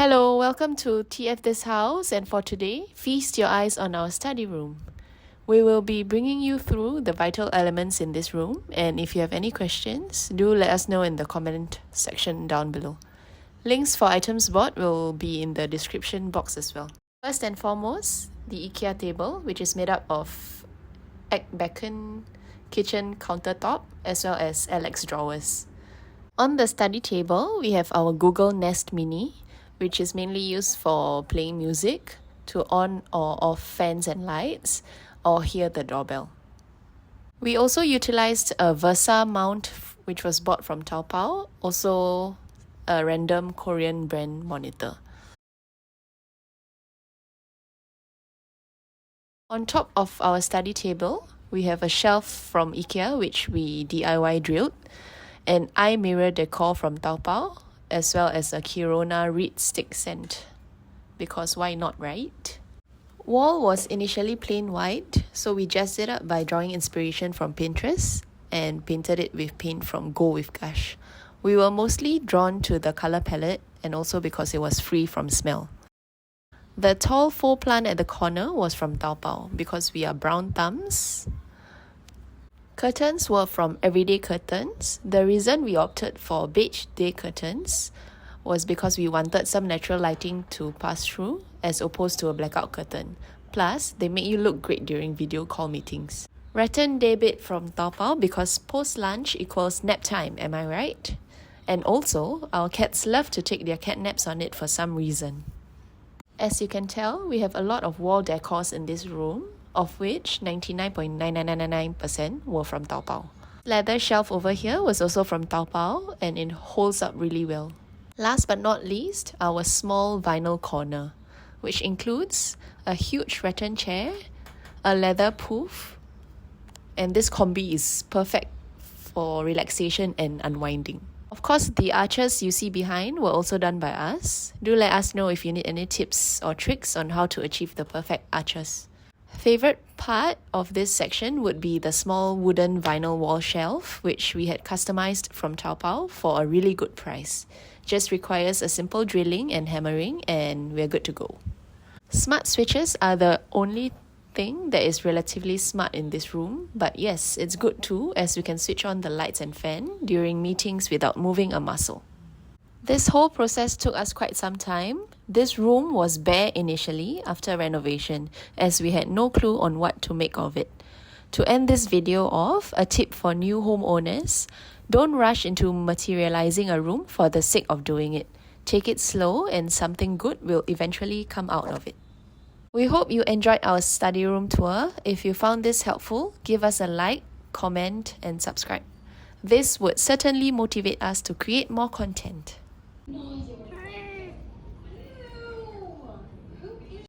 Hello, welcome to TF This House, and for today, feast your eyes on our study room. We will be bringing you through the vital elements in this room, and if you have any questions, do let us know in the comment section down below. Links for items bought will be in the description box as well. First and foremost, the IKEA table, which is made up of Ekbaken kitchen countertop as well as Alex drawers. On the study table, we have our Google Nest Mini, which is mainly used for playing music, to on or off fans and lights, or hear the doorbell. We also utilized a Versa mount, which was bought from Taobao, also a random Korean brand monitor. On top of our study table, we have a shelf from IKEA, which we DIY drilled, an eye mirror decor from Taobao, as well as a Kirona reed stick scent. Because why not, right? Wall was initially plain white, so we jazzed it up by drawing inspiration from Pinterest and painted it with paint from Go With Gush. We were mostly drawn to the color palette and also because it was free from smell. The tall faux plant at the corner was from Taobao because we are brown thumbs. Curtains were from Everyday Curtains. The reason we opted for beige day curtains was because we wanted some natural lighting to pass through as opposed to a blackout curtain. Plus, they make you look great during video call meetings. Rattan day bed from Taobao because post-lunch equals nap time, am I right? And also, our cats love to take their cat naps on it for some reason. As you can tell, we have a lot of wall decors in this room, of which 99.9999% were from Taobao. Leather shelf over here was also from Taobao and it holds up really well. Last but not least, our small vinyl corner, which includes a huge rattan chair, a leather poof, and this combi is perfect for relaxation and unwinding. Of course, the arches you see behind were also done by us. Do let us know if you need any tips or tricks on how to achieve the perfect arches. Favorite part of this section would be the small wooden vinyl wall shelf, which we had customized from Taobao for a really good price. Just requires a simple drilling and hammering and we're good to go. Smart switches are the only thing that is relatively smart in this room, but yes, it's good too as we can switch on the lights and fan during meetings without moving a muscle. This whole process took us quite some time. This room was bare initially after renovation as we had no clue on what to make of it. To end this video off, a tip for new homeowners: don't rush into materializing a room for the sake of doing it. Take it slow and something good will eventually come out of it. We hope you enjoyed our study room tour. If you found this helpful, give us a like, comment and subscribe. This would certainly motivate us to create more content.